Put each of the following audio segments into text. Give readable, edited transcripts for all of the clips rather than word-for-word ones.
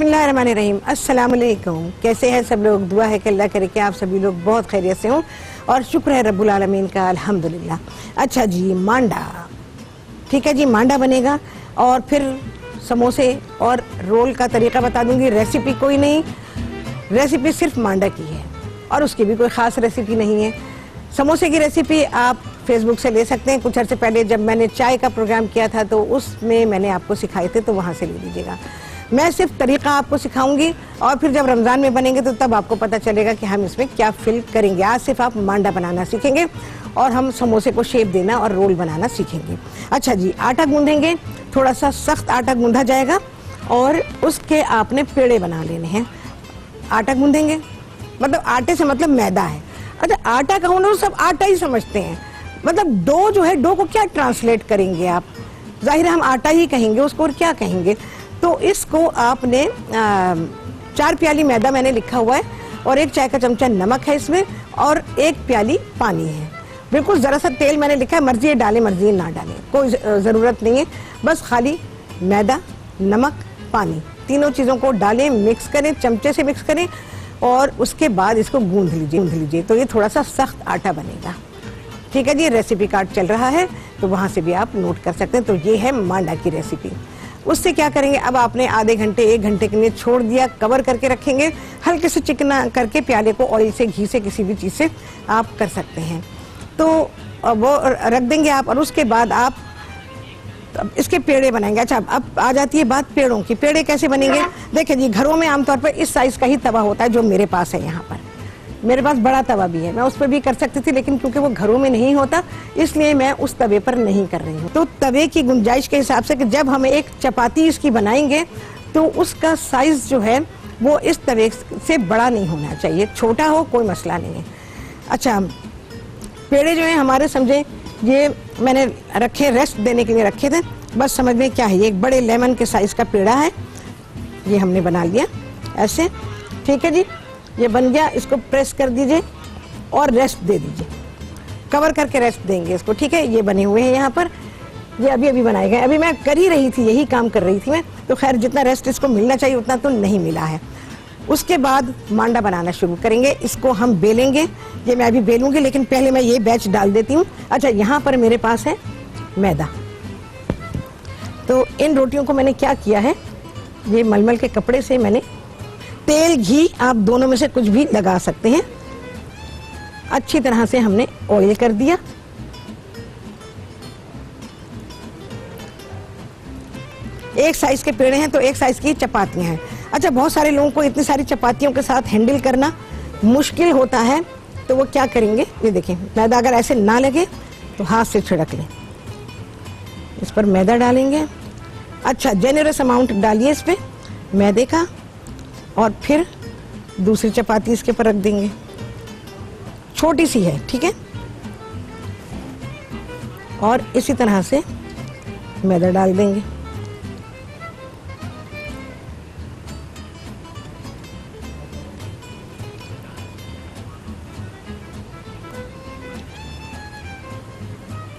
बिस्मिल्लाहिर्रहमानिर्रहीम। अस्सलाम वालेकुम। कैसे हैं सब लोग? दुआ है कि अल्लाह करे कि आप सभी लोग बहुत खैरियत से हों और शुक्र है रब्बुल आलमीन का, अल्हम्दुलिल्लाह। अच्छा जी, मांडा, ठीक है जी, मांडा बनेगा और फिर समोसे और रोल का तरीका बता दूंगी। रेसिपी कोई नहीं, रेसिपी सिर्फ मांडा की है और उसकी भी कोई ख़ास रेसिपी नहीं है। समोसे की रेसिपी आप फेसबुक से ले सकते हैं। कुछ अर्से पहले जब मैंने चाय का प्रोग्राम किया था तो उसमें मैंने आपको सिखाए थे, तो वहाँ से ले लीजिएगा। मैं सिर्फ तरीका आपको सिखाऊंगी और फिर जब रमज़ान में बनेंगे तो तब आपको पता चलेगा कि हम इसमें क्या फिल करेंगे। आज सिर्फ आप मांडा बनाना सीखेंगे और हम समोसे को शेप देना और रोल बनाना सीखेंगे। अच्छा जी, आटा गूंदेंगे, थोड़ा सा सख्त आटा गूंधा जाएगा और उसके आपने पेड़े बना लेने हैं। आटा गूंदेंगे, मतलब आटे से मतलब मैदा है। अच्छा, आटा कहूँ ना, सब आटा ही समझते हैं, मतलब डो जो है, डो को क्या ट्रांसलेट करेंगे आप? जाहिर है हम आटा ही कहेंगे उसको, और क्या कहेंगे? तो इसको आपने 4 प्याली मैदा मैंने लिखा हुआ है और 1 चाय का चमचा नमक है इसमें और 1 प्याली पानी है। बिल्कुल ज़रा सा तेल मैंने लिखा है, मर्जी है डालें मर्जी है ना डालें, कोई ज़रूरत नहीं है। बस खाली मैदा, नमक, पानी, तीनों चीज़ों को डालें, मिक्स करें, चमचे से मिक्स करें और उसके बाद इसको गूंध लीजिए। तो ये थोड़ा सा सख्त आटा बनेगा। ठीक है जी, रेसिपी कार्ड चल रहा है तो वहाँ से भी आप नोट कर सकते हैं। तो ये है मांडा की रेसिपी। उससे क्या करेंगे, अब आपने आधे घंटे 1 घंटे के लिए छोड़ दिया, कवर करके रखेंगे, हल्के से चिकना करके प्याले को ऑयल से, घी से, किसी भी चीज़ से आप कर सकते हैं। तो वो रख देंगे आप और उसके बाद आप इसके पेड़े बनाएंगे। अच्छा, अब आ जाती है बात पेड़ों की। पेड़े कैसे बनेंगे? देखिए जी, घरों में आमतौर पर इस साइज़ का ही तवा होता है जो मेरे पास है। यहाँ पर मेरे पास बड़ा तवा भी है, मैं उस पर भी कर सकती थी, लेकिन क्योंकि वो घरों में नहीं होता इसलिए मैं उस तवे पर नहीं कर रही हूँ। तो तवे की गुंजाइश के हिसाब से कि जब हम एक चपाती इसकी बनाएंगे तो उसका साइज़ जो है वो इस तवे से बड़ा नहीं होना चाहिए, छोटा हो कोई मसला नहीं है। अच्छा, पेड़े जो हैं हमारे, समझे ये मैंने रखे, रेस्ट देने के लिए रखे थे। बस समझ में क्या है, ये एक बड़े लेमन के साइज़ का पेड़ा है, ये हमने बना लिया ऐसे। ठीक है जी, ये बन गया। इसको प्रेस कर दीजिए और रेस्ट दे दीजिए, कवर करके रेस्ट देंगे इसको। ठीक है, ये बने हुए हैं यहाँ पर, ये अभी बनाए गए। अभी मैं कर ही रही थी, यही काम कर रही थी मैं, तो खैर जितना रेस्ट इसको मिलना चाहिए उतना तो नहीं मिला है। उसके बाद मांडा बनाना शुरू करेंगे। इसको हम बेलेंगे, ये मैं अभी बेलूंगी, लेकिन पहले मैं ये बैच डाल देती हूँ। अच्छा, यहाँ पर मेरे पास है मैदा। तो इन रोटियों को मैंने क्या किया है, ये मलमल के कपड़े से मैंने, तेल घी आप दोनों में से कुछ भी लगा सकते हैं, अच्छी तरह से हमने ऑयल कर दिया। एक साइज के पेड़े हैं तो एक साइज की चपातियां हैं। अच्छा, बहुत सारे लोगों को इतनी सारी चपातियों के साथ हैंडल करना मुश्किल होता है, तो वो क्या करेंगे, ये देखें, मैदा अगर ऐसे ना लगे तो हाथ से छिड़क लें, इस पर मैदा डालेंगे। अच्छा, जेनरस अमाउंट डालिए इस पे मैदे का और फिर दूसरी चपाती इसके ऊपर रख देंगे, छोटी सी है, ठीक है, और इसी तरह से मैदा डाल देंगे।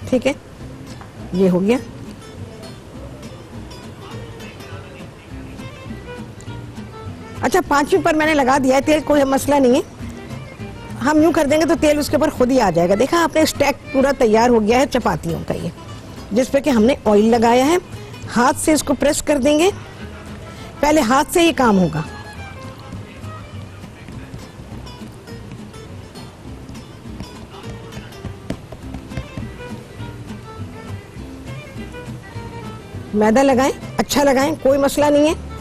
ठीक है, ये हो गया। अच्छा, 5वीं पर मैंने लगा दिया है तेल, कोई मसला नहीं है। हम यूं कर देंगे तो तेल उसके ऊपर खुद ही आ जाएगा। देखा आपने, स्टैक पूरा तैयार हो गया है चपातियों का, ये जिस पे कि हमने ऑयल लगाया है। हाथ से इसको प्रेस कर देंगे, पहले हाथ से ही काम होगा। मैदा लगाएं, अच्छा लगाएं, कोई मसला नहीं है।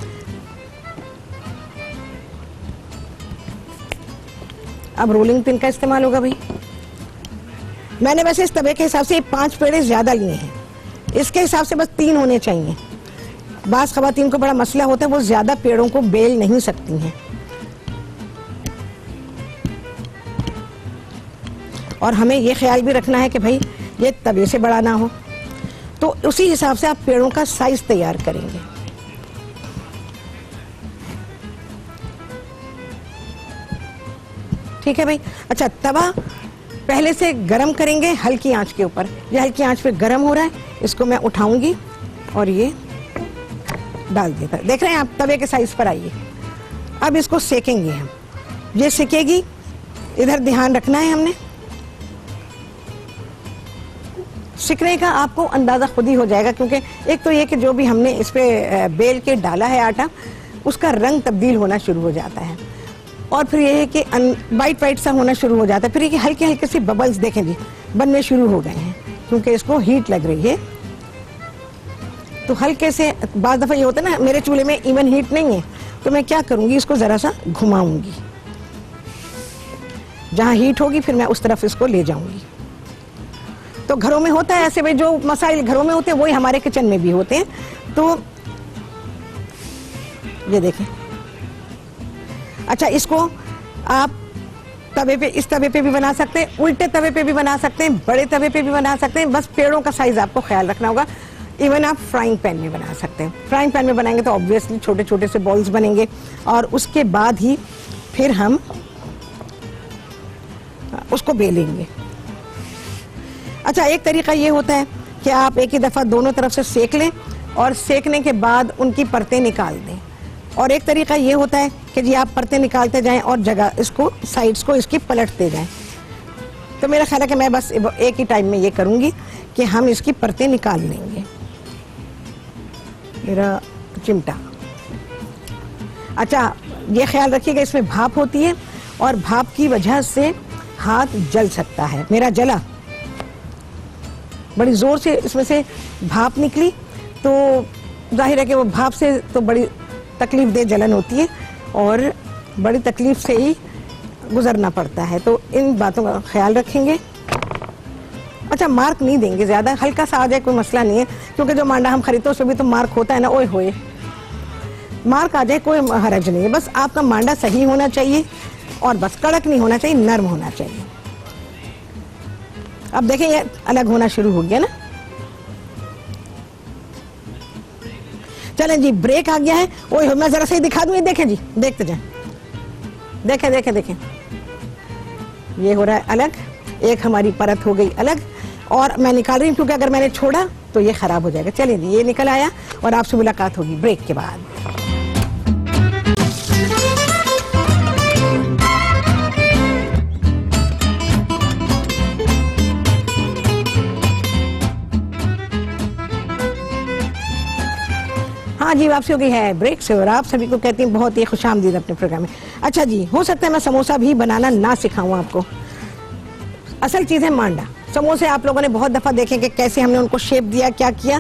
अब रोलिंग पिन का इस्तेमाल होगा भाई। मैंने वैसे इस तवे के हिसाब से 5 पेड़े ज्यादा लिए हैं, इसके हिसाब से बस 3 होने चाहिए। बास खवातीन को बड़ा मसला होता है, वो ज्यादा पेड़ों को बेल नहीं सकती हैं। और हमें ये ख्याल भी रखना है कि भाई ये तवे से बड़ा ना हो, तो उसी हिसाब से आप पेड़ों का साइज तैयार करेंगे। ठीक है भाई। अच्छा, तवा पहले से गरम करेंगे हल्की आंच के ऊपर। ये हल्की आंच पे गरम हो रहा है, इसको मैं उठाऊंगी और ये डाल दिया था। देख रहे हैं आप, तवे के साइज पर आइए। अब इसको सेकेंगे हम, ये सिकेगी, इधर ध्यान रखना है हमने। सिकने का आपको अंदाजा खुद ही हो जाएगा, क्योंकि एक तो ये कि जो भी हमने इस पे बेल के डाला है आटा, उसका रंग तब्दील होना शुरू हो जाता है, और फिर ये है कि वाइट वाइट सा होना शुरू हो जाता है। फिर ये कि हल्के हल्के से बबल्स देखें जी बनने शुरू हो गए हैं, क्योंकि इसको हीट लग रही है। तो हल्के से, बाज़ दफ़ा ये होता है ना मेरे चूल्हे में इवन हीट नहीं है, तो मैं क्या करूँगी, इसको ज़रा सा घुमाऊँगी, जहाँ हीट होगी फिर मैं उस तरफ इसको ले जाऊँगी। तो घरों में होता है ऐसे भाई, जो मसाइल घरों में होते हैं वही हमारे किचन में भी होते हैं। तो ये देखें। अच्छा, इसको आप तवे पे, इस तवे पे भी बना सकते हैं, उल्टे तवे पे भी बना सकते हैं, बड़े तवे पे भी बना सकते हैं, बस पेड़ों का साइज आपको ख्याल रखना होगा। इवन आप फ्राइंग पैन में बना सकते हैं। फ्राइंग पैन में बनाएंगे तो ऑब्वियसली छोटे छोटे से बॉल्स बनेंगे, और उसके बाद ही फिर हम उसको बेलेंगे। अच्छा, एक तरीका ये होता है कि आप एक ही दफ़ा दोनों तरफ से सेक लें, और सेकने के बाद उनकी परतें निकाल दें। और एक तरीका ये होता है कि जी आप परतें निकालते जाएं और जगह इसको, साइड्स को इसकी पलटते जाएं। तो मेरा ख्याल है कि मैं बस एक ही टाइम में ये करूँगी कि हम इसकी परतें निकाल लेंगे। मेरा चिमटा। अच्छा, ये ख्याल रखिएगा इसमें भाप होती है, और भाप की वजह से हाथ जल सकता है। मेरा जला, बड़ी ज़ोर से इसमें से भाप निकली, तो जाहिर है कि वो भाप से तो बड़ी तकलीफ दे जलन होती है, और बड़ी तकलीफ से ही गुजरना पड़ता है। तो इन बातों का ख्याल रखेंगे। अच्छा, मार्क नहीं देंगे ज़्यादा, हल्का सा आ जाए कोई मसला नहीं है, क्योंकि जो मांडा हम खरीदते हैं उसमें भी तो मार्क होता है ना, ओए होए, मार्क आ जाए कोई हरज नहीं है। बस आपका मांडा सही होना चाहिए, और बस कड़क नहीं होना चाहिए, नर्म होना चाहिए। अब देखें ये अलग होना शुरू हो गया ना। चलें जी, ब्रेक आ गया है। ओए, मैं जरा सही दिखा दूं, ये देखें जी, देखते जाएं, देखें देखें देखें, ये हो रहा है अलग, एक हमारी परत हो गई अलग, और मैं निकाल रही हूँ क्योंकि अगर मैंने छोड़ा तो ये खराब हो जाएगा। चलिए जी, ये निकल आया, और आपसे मुलाकात होगी ब्रेक के बाद। हाँ जी, वापसी हो गई है ब्रेक से, और आप सभी को कहती हैं बहुत ही खुशामदीद अपने प्रोग्राम में। अच्छा जी, हो सकता है मैं समोसा भी बनाना ना सिखाऊं आपको। असल चीज़ है मांडा। समोसे आप लोगों ने बहुत दफ़ा देखे कि कैसे हमने उनको शेप दिया, क्या किया,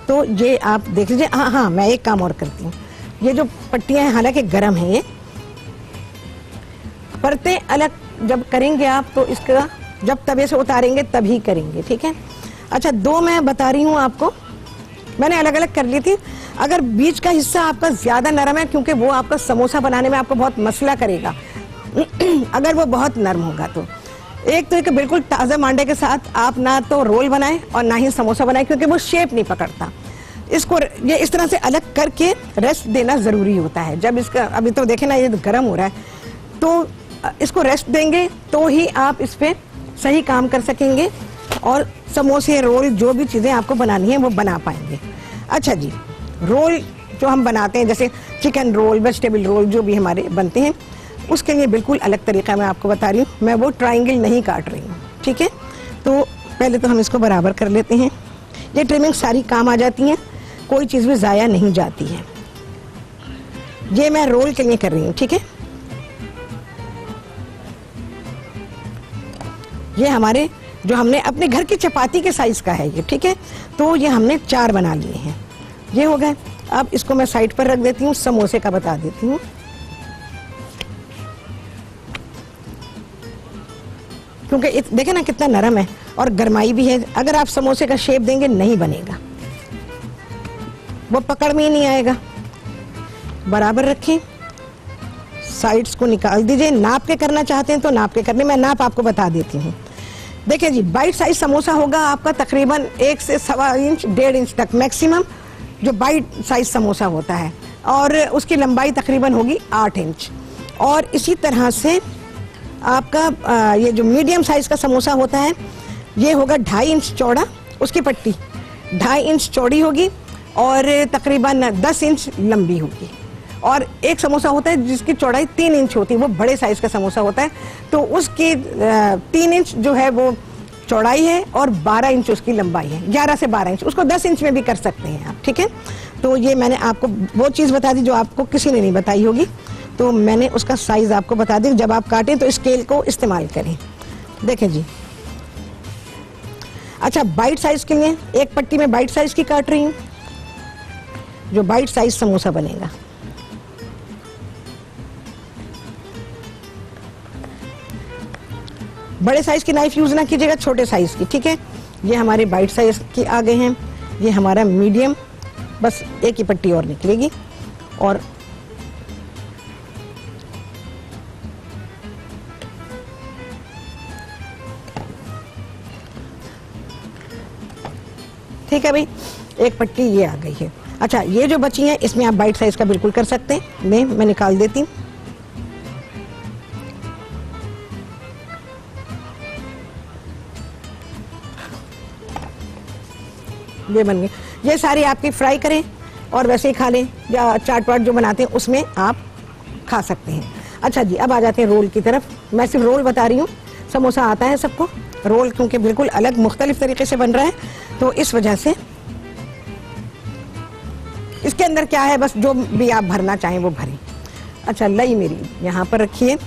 तो ये आप देख लीजिए। हाँ, मैं एक काम और करती हूँ, ये जो पट्टियाँ हैं हालांकि गर्म है, ये परतें अलग जब करेंगे आप तो इसका जब तवे से उतारेंगे तभी करेंगे, ठीक है। अच्छा, दो मैं बता रही हूँ आपको, मैंने अलग अलग कर ली थी। अगर बीच का हिस्सा आपका ज़्यादा नरम है, क्योंकि वो आपका समोसा बनाने में आपको बहुत मसला करेगा अगर वो बहुत नरम होगा तो। एक तो एक बिल्कुल ताज़ा मांडे के साथ आप ना तो रोल बनाएं और ना ही समोसा बनाएं, क्योंकि वो शेप नहीं पकड़ता। इसको ये इस तरह से अलग करके रेस्ट देना ज़रूरी होता है। जब इसका, अभी तो देखें ना ये गर्म हो रहा है, तो इसको रेस्ट देंगे तो ही आप इस पर सही काम कर सकेंगे, और समोसे, रोल, जो भी चीज़ें आपको बनानी है वो बना पाएंगे। अच्छा जी, रोल जो हम बनाते हैं, जैसे चिकन रोल, वेजिटेबल रोल, जो भी हमारे बनते हैं, उसके लिए बिल्कुल अलग तरीका मैं आपको बता रही हूँ। मैं वो ट्रायंगल नहीं काट रही हूँ, ठीक है। तो पहले तो हम इसको बराबर कर लेते हैं। ये ट्रिमिंग सारी काम आ जाती हैं, कोई चीज़ भी ज़ाया नहीं जाती है। ये मैं रोल के लिए कर रही हूँ, ठीक है। ये हमारे जो हमने अपने घर की चपाती के साइज का है ये, ठीक है। तो ये हमने 4 बना लिए हैं, ये हो गए। अब इसको मैं साइड पर रख देती हूँ, समोसे का बता देती हूँ। क्योंकि देखें ना कितना नरम है और गरमाई भी है। अगर आप समोसे का शेप देंगे नहीं बनेगा, वो पकड़ में ही नहीं आएगा। बराबर रखें, साइड्स को निकाल दीजिए। नाप के करना चाहते हैं तो नाप के करने, मैं नाप आपको बता देती हूँ। देखिए जी, बाइट साइज समोसा होगा आपका तकरीबन 1 से 1.25 इंच, 1.5 इंच तक मैक्सिमम जो बाइट साइज समोसा होता है, और उसकी लंबाई तकरीबन होगी 8 इंच। और इसी तरह से आपका ये जो मीडियम साइज का समोसा होता है ये होगा 2.5 इंच चौड़ा, उसकी पट्टी 2.5 इंच चौड़ी होगी, और तकरीबन 10 इंच लंबी होगी। और एक समोसा होता है जिसकी चौड़ाई 3 इंच होती है, वो बड़े साइज का समोसा होता है, तो उसकी 3 इंच जो है वो चौड़ाई है और 12 इंच उसकी लंबाई है, 11 से 12 इंच। उसको 10 इंच में भी कर सकते हैं आप, ठीक है। तो ये मैंने आपको वो चीज़ बता दी जो आपको किसी ने नहीं बताई होगी, तो मैंने उसका साइज आपको बता दी। जब आप काटें तो स्केल को इस्तेमाल करें। देखें जी, अच्छा बाइट साइज के लिए एक पट्टी में बाइट साइज की काट रही हूँ, जो बाइट साइज समोसा बनेगा। बड़े साइज की नाइफ यूज ना कीजिएगा, छोटे साइज की, ठीक है। ये हमारे बाइट साइज की आ गए हैं, ये हमारा मीडियम, बस एक ही पट्टी और निकलेगी। और ठीक है भाई, एक पट्टी ये आ गई है। अच्छा ये जो बची है इसमें आप बाइट साइज का बिल्कुल कर सकते हैं। मैं निकाल देती हूँ। ये बन गई। ये सारी आपकी फ्राई करें और वैसे ही खा लें, या चाट वाट जो बनाते हैं उसमें आप खा सकते हैं। अच्छा जी, अब आ जाते हैं रोल की तरफ। मैं सिर्फ रोल बता रही हूँ, समोसा आता है सबको, रोल क्योंकि बिल्कुल अलग मुख्तलिफ तरीके से बन रहा है, तो इस वजह से इसके अंदर क्या है, बस जो भी आप भरना चाहें वो भरें। अच्छा लई मेरी यहाँ पर रखिए,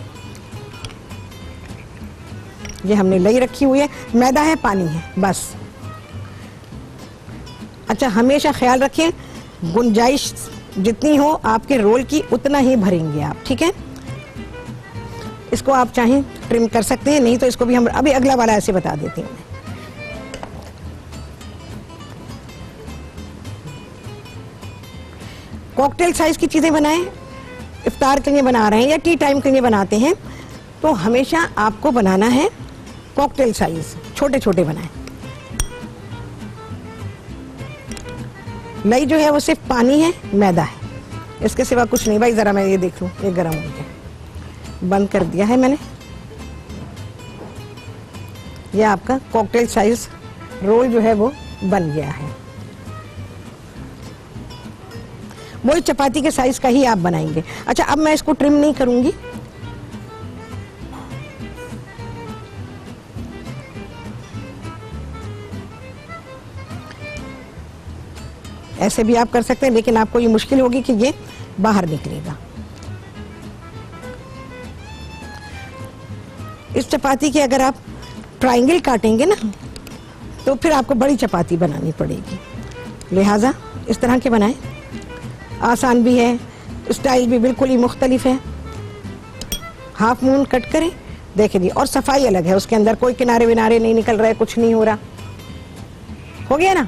ये हमने लई रखी हुई है, मैदा है, पानी है, बस। अच्छा हमेशा ख्याल रखें, गुंजाइश जितनी हो आपके रोल की उतना ही भरेंगे आप, ठीक है। इसको आप चाहें ट्रिम कर सकते हैं, नहीं तो इसको भी हम अभी अगला वाला ऐसे बता देती हूँ। कॉकटेल साइज की चीजें बनाएं, इफ्तार के लिए बना रहे हैं या टी टाइम के लिए बनाते हैं, तो हमेशा आपको बनाना है कॉकटेल साइज, छोटे छोटे बनाएं। लई जो है वो सिर्फ पानी है, मैदा है, इसके सिवा कुछ नहीं। भाई जरा मैं ये देख लूं, ये गर्म हो गया, बंद कर दिया है मैंने। ये आपका कॉकटेल साइज रोल जो है वो बन गया है। वही चपाती के साइज का ही आप बनाएंगे। अच्छा अब मैं इसको ट्रिम नहीं करूंगी, ऐसे भी आप कर सकते हैं, लेकिन आपको ये मुश्किल होगी कि ये बाहर निकलेगा। इस चपाती के अगर आप ट्रायंगल काटेंगे ना तो फिर आपको बड़ी चपाती बनानी पड़ेगी, लिहाजा इस तरह के बनाएं। आसान भी है, स्टाइल भी बिल्कुल ही मुख्तलिफ है। हाफ मून कट करें, देखें जी, और सफाई अलग है, उसके अंदर कोई किनारे विनारे नहीं निकल रहा है, कुछ नहीं हो रहा। हो गया ना।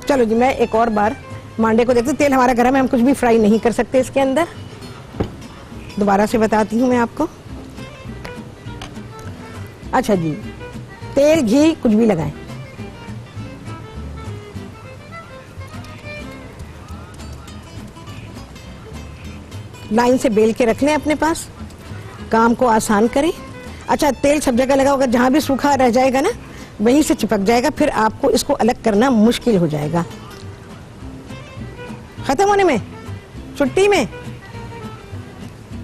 चलो जी, मैं एक और बार मांडे को देखते। तेल हमारा गर्म है, हम कुछ भी फ्राई नहीं कर सकते इसके अंदर। दोबारा से बताती हूँ मैं आपको। अच्छा जी, तेल घी कुछ भी लगाएं। लाइन से बेल के रख लें अपने पास, काम को आसान करें। अच्छा तेल सब जगह लगा होगा, जहां भी सूखा रह जाएगा ना वहीं से चिपक जाएगा, फिर आपको इसको अलग करना मुश्किल हो जाएगा। खत्म होने में, छुट्टी में,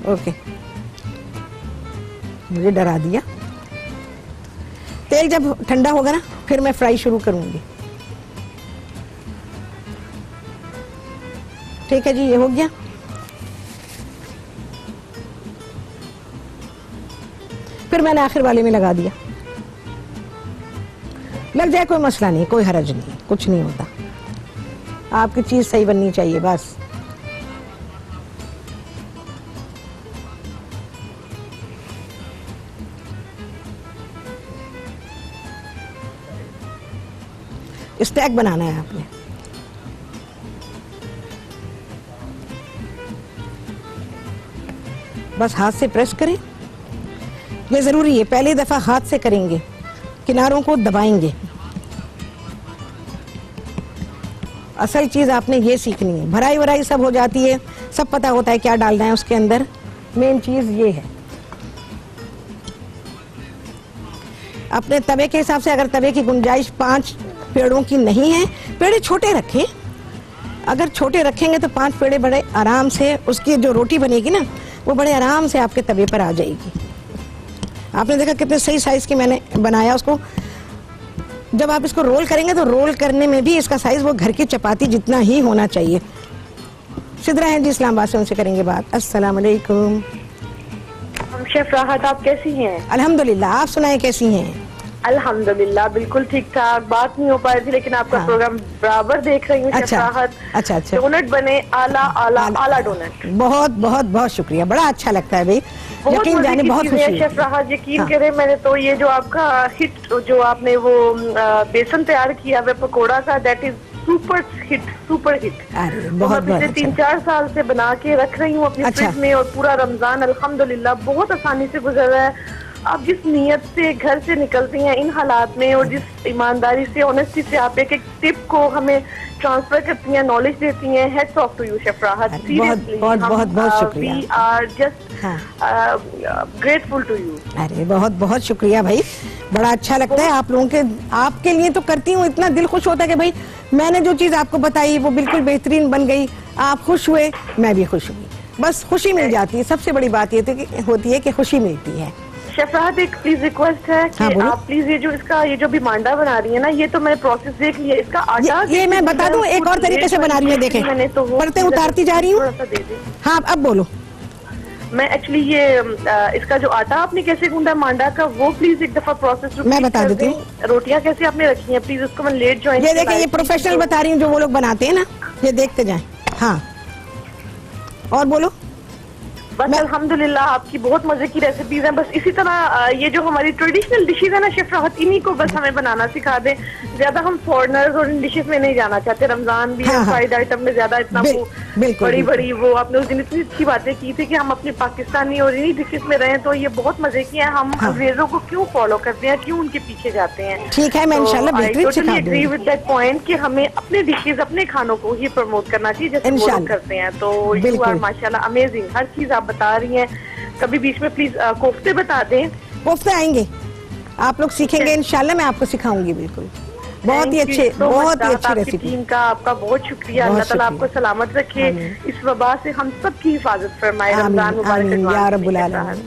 ओके। मुझे डरा दिया। तेल जब ठंडा होगा ना फिर मैं फ्राई शुरू करूंगी। ठीक है जी, ये हो गया। फिर मैंने आखिर वाले में लगा दिया। लग जाए कोई मसला नहीं, कोई हरज नहीं, कुछ नहीं होता। आपकी चीज सही बननी चाहिए बस। स्टैक बनाना है आपने। बस हाथ से प्रेस करें, ये जरूरी है। पहली दफा हाथ से करेंगे, किनारों को दबाएंगे। असल चीज आपने ये सीखनी है। भराई वराई सब हो जाती है, सब पता होता है क्या डालना है उसके अंदर। मेन चीज ये है। अपने तवे के हिसाब से, अगर तवे की गुंजाइश 5 पेड़ों की नहीं है, पेड़े छोटे रखें, अगर छोटे रखेंगे तो 5 पेड़े बड़े आराम से उसकी जो रोटी बनेगी ना वो बड़े आराम से आपके तवे पर आ जाएगी। आपने देखा कितने सही साइज की मैंने बनाया उसको। जब आप इसको रोल करेंगे तो रोल करने में भी इसका साइज वो घर की चपाती जितना ही होना चाहिए। सिद्रा है जी इस्लामाबाद से, उनसे करेंगे बात। अस्सलाम वालेकुम। शेफ राहत, आप कैसी हैं? अल्हम्दुलिल्लाह, आप सुनाएं कैसी हैं? अल्हम्दुलिल्लाह बिल्कुल ठीक ठाक। बात नहीं हो पाई थी लेकिन आपका प्रोग्राम बराबर देख रही हूँ। शेफ राहत, अच्छा। डोनट बने आला आला आला डोनट। बहुत बहुत बहुत शुक्रिया, बड़ा अच्छा लगता है भाई, यकीन जाने बहुत खुशी है। शेफ राहत यकीन करें, मैंने तो ये जो आपका हिट जो आपने वो बेसन तैयार किया है पकौड़ा का, दैट इज सुपर हिट। बहुत पिछले 3-4 साल से बना के रख रही हूँ अपनी फ्रिज में और पूरा रमजान अल्हम्दुलिल्लाह बहुत आसानी से गुजर रहा है। आप जिस नीयत से घर से निकलती हैं इन हालात में और जिस ईमानदारी से ऑनेस्टी से आप एक टिप को हमें ट्रांसफर करती हैं, नॉलेज देती हैं, hats off to you chef Rahat. बहुत शुक्रिया। We are just grateful to you. अरे बहुत शुक्रिया भाई, बड़ा अच्छा लगता है आप लोगों के, आपके लिए तो करती हूँ, इतना दिल खुश होता है कि भाई मैंने जो चीज आपको बताई वो बिल्कुल बेहतरीन बन गई, आप खुश हुए, मैं भी खुश हुई, बस खुशी मिल जाती है। सबसे बड़ी बात ये होती है कि खुशी मिलती है। शेफ राहत एक प्लीज रिक्वेस्ट है कि आप प्लीज ये जो भी मांडा बना रही है ना, ये तो मैंने प्रोसेस देख लिया, इसका आटा ये मैं बता दूं एक और तरीके से बना रही हूँ, देखें मैंने तो परतें उतारती जा रही हूँ। हाँ अब बोलो। मैं एक्चुअली ये इसका जो आटा आपने कैसे गूंदा मांडा का वो प्लीज एक दफा प्रोसेस मैं बता देती हूँ। रोटियां कैसे आपने रखी हैं प्लीज उसको मैं लेट ज्वाइन। ये देखें, ये प्रोफेशनल बता रही हूँ जो वो लोग बनाते हैं ना, ये देखते जाए। हाँ और बोलो। बस अल्हम्दुलिल्लाह आपकी बहुत मजे की रेसिपीज हैं। बस इसी तरह ये जो हमारी ट्रेडिशनल डिशेज है ना शेफ राहत, इन्हीं को बस हमें बनाना सिखा दें। ज्यादा हम फॉरेनर्स और इन डिशेज में नहीं जाना चाहते। रमजान भी फ्राइड आइटम में ज्यादा इतना वो बड़ी वो आपने उस दिन इतनी अच्छी बातें की थी कि हम अपने पाकिस्तानी और इन्हीं डिशेज में रहे, तो ये बहुत मजे की है। हम अंग्रेजों को क्यों फॉलो करते हैं, क्यों उनके पीछे जाते हैं? ठीक है, मैं इंशाल्लाह बेहतरीन सिखा दूंगी। एग्री विद दैट पॉइंट कि हमें अपने डिशेज अपने खानों को ही प्रमोट करना चाहिए जैसे वो लोग करते हैं। तो यू आर माशाल्लाह अमेजिंग, हर चीज आप बता रही हैं। कभी बीच में प्लीज कोफ्ते बता दें। कोफ्ते आएंगे, आप लोग सीखेंगे इंशाल्लाह, मैं आपको सिखाऊंगी बिल्कुल। बहुत ही अच्छे, बहुत ही अच्छी रेसिपी। टीम का आपका बहुत शुक्रिया। अल्लाह ताला आपको सलामत रखे, इस वबा से हम सब की हिफाजत फरमाए। रमजान मुबारक या रब्बुल आलमीन।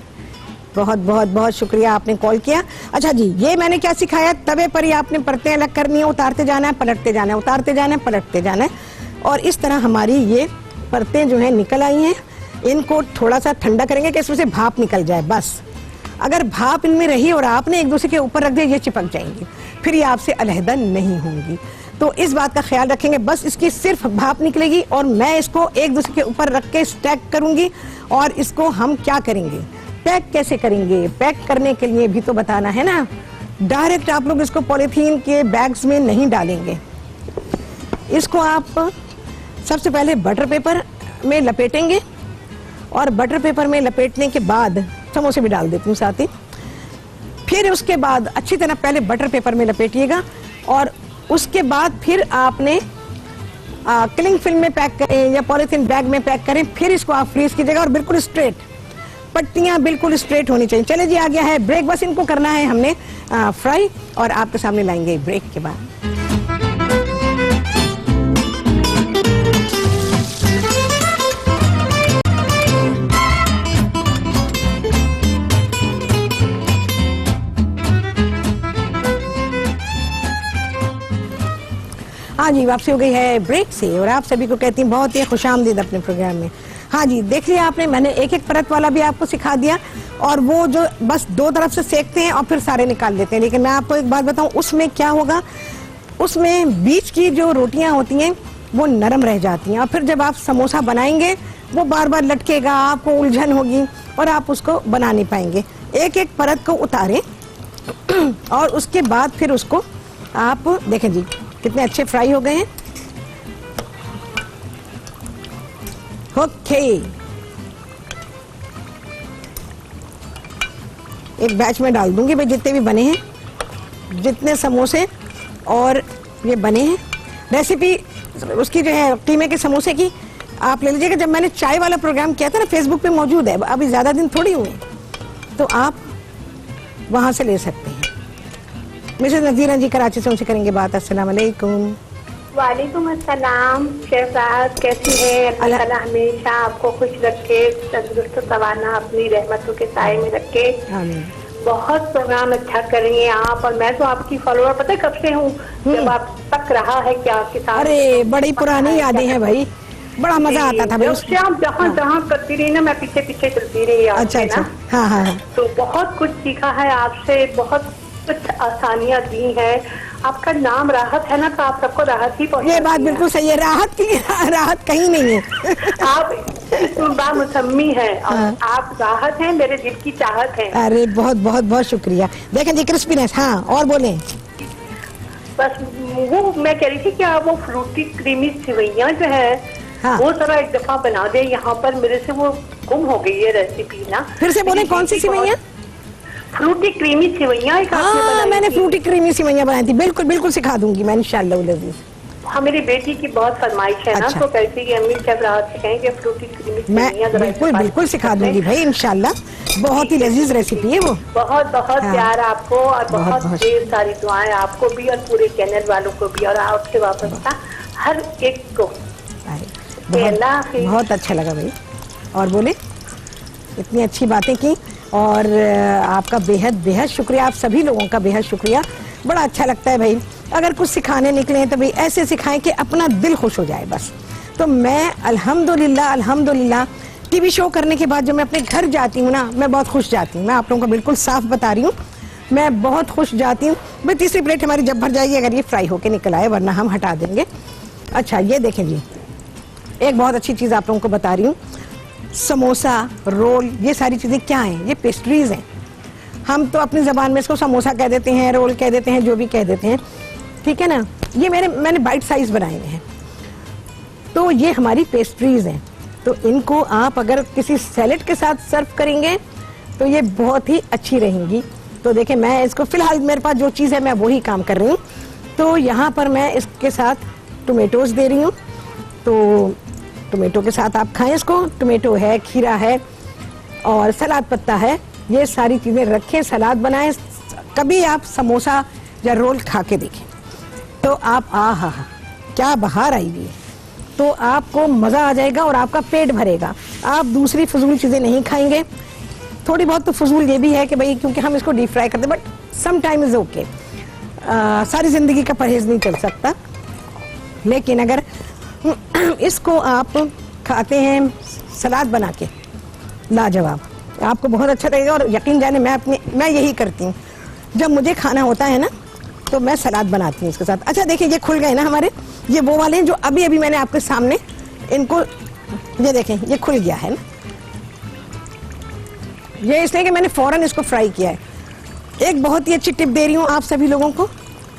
बहुत बहुत बहुत शुक्रिया, आपने कॉल किया। अच्छा जी, ये मैंने क्या सिखाया, तवे पर ही आपने परतें अलग करनी है, उतारते जाना है, पलटते जाना है, उतारते जाना है, पलटते जाना है, और इस तरह हमारी ये परतें जो है निकल आई हैं। इनको थोड़ा सा ठंडा करेंगे कि इसमें से भाप निकल जाए। बस अगर भाप इनमें रही और आपने एक दूसरे के ऊपर रख दिया, ये चिपक जाएंगी, फिर ये आपसे अलहदा नहीं होंगी। तो इस बात का ख्याल रखेंगे। बस इसकी सिर्फ भाप निकलेगी और मैं इसको एक दूसरे के ऊपर रख के स्टैक करूंगी। और इसको हम क्या करेंगे, पैक कैसे करेंगे, पैक करने के लिए भी तो बताना है ना। डायरेक्ट आप लोग इसको पॉलीथीन के बैग्स में नहीं डालेंगे। इसको आप सबसे पहले बटर पेपर में लपेटेंगे और बटर पेपर में लपेटने के बाद समोसे भी डाल देती हूँ साथ ही। फिर उसके बाद अच्छी तरह पहले बटर पेपर में लपेटिएगा और उसके बाद फिर आपने क्लिंग फिल्म में पैक करें या पॉलीथीन बैग में पैक करें। फिर इसको आप फ्रीज कीजिएगा और बिल्कुल स्ट्रेट, पट्टियां बिल्कुल स्ट्रेट होनी चाहिए। चले जी, आ गया है ब्रेक। बस इनको करना है हमने फ्राई और आपके सामने लाएंगे ब्रेक के बाद। हाँ जी, वापसी हो गई है ब्रेक से और आप सभी को कहती हूँ बहुत ही खुशामदीद अपने प्रोग्राम में। हाँ जी, देख लिया आपने, मैंने एक एक परत वाला भी आपको सिखा दिया। और वो जो बस 2 तरफ से सेकते हैं और फिर सारे निकाल लेते हैं। लेकिन मैं आपको एक बात बताऊं, उसमें क्या होगा, उसमें बीच की जो रोटियां होती हैं वो नरम रह जाती हैं और फिर जब आप समोसा बनाएंगे वो बार बार लटकेगा, आपको उलझन होगी और आप उसको बना नहीं पाएंगे। एक एक परत को उतारें और उसके बाद फिर उसको आप देखें जी कितने अच्छे फ्राई हो गए हैं। ओके, एक बैच में डाल दूंगी भाई, जितने भी बने हैं, जितने समोसे और ये बने हैं। रेसिपी उसकी जो है कीमे के समोसे की आप ले लीजिएगा। जब मैंने चाय वाला प्रोग्राम किया था ना, फेसबुक पे मौजूद है, अभी ज्यादा दिन थोड़ी हुए, तो आप वहां से ले सकते हैं। मिसेस नजीरा जी कराची से, उनसे करेंगे बात। अस्सलाम वालेकुम। वालेकुम अस्सलाम, शेफ राहत कैसी है? अल्लाह ताला हमेशा आपको खुश रखे, तंदुरुस्त तवाना अपनी रहमतों के साए में रखे। आमीन। बहुत प्रोग्राम अच्छा कर रही हैं आप, और मैं तो आपकी फॉलोअर पता है कब से हूँ, जब आप तक रहा है क्या आपके साथ। अरे बड़ी पुरानी यादें हैं भाई, बड़ा मजा आता था भाई उससे आप जहाँ जहाँ करती रही ना, मैं पीछे पीछे चलती रही आपसे अच्छा ना। हाँ हाँ। तो बहुत कुछ सीखा है आपसे, बहुत कुछ आसानियाँ दी है। आपका नाम राहत है ना, तो आप सबको राहत ही पहुँचाती ये बात हैं। बिल्कुल सही है, राहत की राहत कहीं नहीं है। आप बामुसम्मी है और हाँ। आप राहत हैं, मेरे दिल की चाहत है। अरे बहुत बहुत बहुत शुक्रिया। देखें जी क्रिस्पीनेस, हाँ और बोलें। बस वो मैं कह रही थी कि आप वो फ्रूटी क्रीमी सेवइयाँ जो है, हाँ। वो जरा एक दफा बना दे। यहाँ पर मेरे से वो गुम हो गई है रेसिपी ना। फिर से बोलें, कौन सी सेवइयाँ? फ्रूटी क्रीमी सेवइयाँ एक आपने हाँ बनाई मैंने थी। फ्रूटी क्रीमी सेवइयाँ बनाई थी, बिल्कुल बिल्कुल सिखा दूंगी मैं इंशाल्लाह अज़ीज़। हाँ, मेरी बेटी की बहुत फरमाइश है ना, अच्छा। तो कहती कि अम्मी शेफ राहत से कहें कि फ्रूटी क्रीमी मैं सेवइयाँ जरा बिल्कुल इस्तेमाल बिल्कुल सिखा करें। दूंगी भाई इंशाल्लाह, बहुत ही लजीज रेसिपी है वो। बहुत बहुत हाँ। प्यार आपको, और बहुत बहुत ढेर सारी दुआएं आपको भी और पूरे चैनल वालों को भी, और आपसे वापस हर एक को। अल्लाह हाफिज़। बहुत अच्छा लगा भाई। और बोले, इतनी अच्छी बातें की, और आपका बेहद बेहद शुक्रिया, आप सभी लोगों का बेहद शुक्रिया। बड़ा अच्छा लगता है भाई, अगर कुछ सिखाने निकले हैं तो भाई ऐसे सिखाएं कि अपना दिल खुश हो जाए बस। तो मैं अल्हम्दुलिल्लाह अल्हम्दुलिल्लाह टीवी शो करने के बाद जब मैं अपने घर जाती हूँ ना, मैं बहुत खुश जाती हूँ। मैं आप लोगों को बिल्कुल साफ बता रही हूँ, मैं बहुत खुश जाती हूँ। भाई तीसरी प्लेट हमारी जब भर जाएगी, अगर ये फ्राई होके निकल आए, वरना हम हटा देंगे। अच्छा ये देखें जी, एक बहुत अच्छी चीज़ आप लोगों को बता रही हूँ। समोसा, रोल, ये सारी चीज़ें क्या हैं? ये पेस्ट्रीज हैं। हम तो अपनी ज़बान में इसको समोसा कह देते हैं, रोल कह देते हैं, जो भी कह देते हैं, ठीक है ना। ये मैंने बाइट साइज बनाए हुए हैं, तो ये हमारी पेस्ट्रीज हैं। तो इनको आप अगर किसी सैलेड के साथ सर्व करेंगे तो ये बहुत ही अच्छी रहेंगी। तो देखें, मैं इसको फ़िलहाल मेरे पास जो चीज़ है मैं वही काम कर रही हूँ। तो यहाँ पर मैं इसके साथ टोमेटोज़ दे रही हूँ, तो टोमेटो के साथ आप खाएं इसको। टोमेटो है, खीरा है और सलाद पत्ता है, ये सारी चीज़ें रखें, सलाद बनाएं। कभी आप समोसा या रोल खा के देखें तो आप आहा क्या बहार आएगी, तो आपको मज़ा आ जाएगा और आपका पेट भरेगा। आप दूसरी फजूल चीज़ें नहीं खाएंगे। थोड़ी बहुत तो फजूल ये भी है कि भाई क्योंकि हम इसको डीप फ्राई करते, but some time is okay. सारी ज़िंदगी का परहेज़ नहीं चल सकता, लेकिन अगर इसको आप खाते हैं सलाद बना के, लाजवाब, आपको बहुत अच्छा लगेगा। और यकीन जाने मैं यही करती हूँ, जब मुझे खाना होता है ना तो मैं सलाद बनाती हूँ इसके साथ। अच्छा देखिए, ये खुल गए ना हमारे, ये वो वाले हैं जो अभी अभी मैंने आपके सामने इनको, ये देखें ये खुल गया है ना, ये इसलिए कि मैंने फौरन इसको फ्राई किया है। एक बहुत ही अच्छी टिप दे रही हूँ आप सभी लोगों को,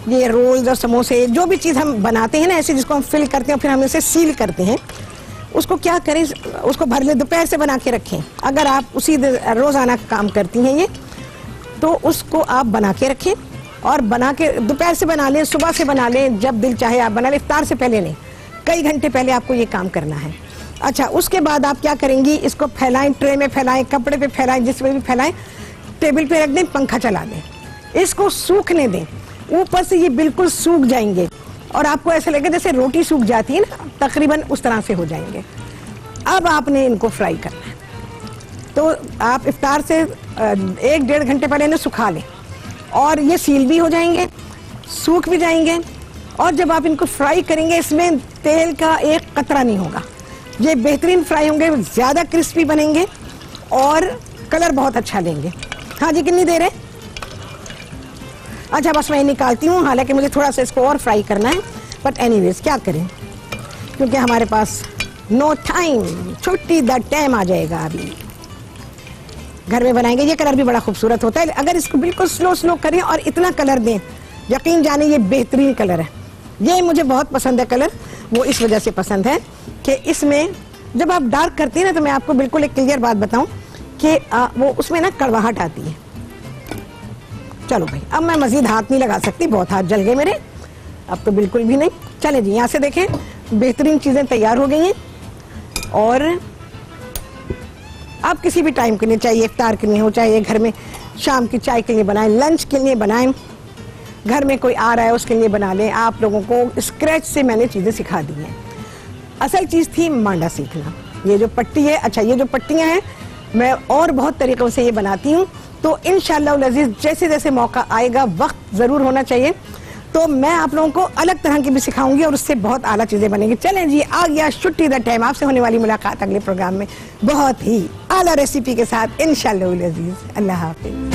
ये रोल्स और समोसे जो भी चीज़ हम बनाते हैं ना ऐसे, जिसको हम फिल करते हैं फिर हम इसे सील करते हैं, उसको क्या करें, उसको भर ले, दोपहर से बना के रखें। अगर आप उसी रोज़ाना काम करती हैं ये, तो उसको आप बना के रखें, और बना के दोपहर से बना लें, सुबह से बना लें, जब दिल चाहे आप बना लें। इफ्तार से पहले नहीं, कई घंटे पहले आपको ये काम करना है। अच्छा, उसके बाद आप क्या करेंगी, इसको फैलाएं, ट्रे में फैलाएं, कपड़े पे फैलाएं, जिसमें भी फैलाएं, टेबल पे रख दें, पंखा चला दें, इसको सूखने दें। ऊपर से ये बिल्कुल सूख जाएंगे और आपको ऐसा लगेगा जैसे रोटी सूख जाती है ना, तकरीबन उस तरह से हो जाएंगे। अब आपने इनको फ्राई करना है, तो आप इफ्तार से 1-1.5 घंटे पहले इन्हें सुखा लें, और ये सील भी हो जाएंगे, सूख भी जाएंगे। और जब आप इनको फ्राई करेंगे, इसमें तेल का एक कतरा नहीं होगा, ये बेहतरीन फ्राई होंगे, ज़्यादा क्रिस्पी बनेंगे और कलर बहुत अच्छा देंगे। हाँ जी, कितनी देर है? अच्छा बस मैं निकालती हूँ, हालांकि मुझे थोड़ा सा इसको और फ्राई करना है, बट एनीवेज क्या करें, क्योंकि हमारे पास नो टाइम, छुट्टी द टाइम आ जाएगा। अभी घर में बनाएंगे, ये कलर भी बड़ा खूबसूरत होता है। अगर इसको बिल्कुल स्लो करें और इतना कलर दें, यकीन जाने ये बेहतरीन कलर है। ये मुझे बहुत पसंद है कलर, वो इस वजह से पसंद है कि इसमें जब आप डार्क करते हैं ना, तो मैं आपको बिल्कुल एक क्लियर बात बताऊं कि वो उसमें ना कड़वाहट आती है। चलो भाई, अब मैं मजीद हाथ नहीं लगा सकती, बहुत हाथ जल गए मेरे, अब तो बिल्कुल भी नहीं। चले जी, यहाँ से देखें, बेहतरीन चीज़ें तैयार हो गई हैं। और आप किसी भी टाइम के लिए, चाहे इफ्तार के लिए हो, चाहे घर में शाम की चाय के लिए बनाएं, लंच के लिए बनाएं, घर में कोई आ रहा है उसके लिए बना लें। आप लोगों को स्क्रैच से मैंने चीज़ें सिखा दी हैं। असल चीज़ थी मांडा सीखना। ये जो पट्टी है, अच्छा ये जो पट्टियाँ हैं मैं और बहुत तरीक़ों से ये बनाती हूँ। तो इंशाअल्लाह अज़ीज़ जैसे जैसे मौका आएगा, वक्त ज़रूर होना चाहिए, तो मैं आप लोगों को अलग तरह की भी सिखाऊंगी और उससे बहुत आला चीज़ें बनेंगी। चलें जी, आ गया छुट्टी द टाइम। आपसे होने वाली मुलाकात अगले प्रोग्राम में बहुत ही आला रेसिपी के साथ इंशाअल्लाह अज़ीज़। अल्लाह हाफ़िज़।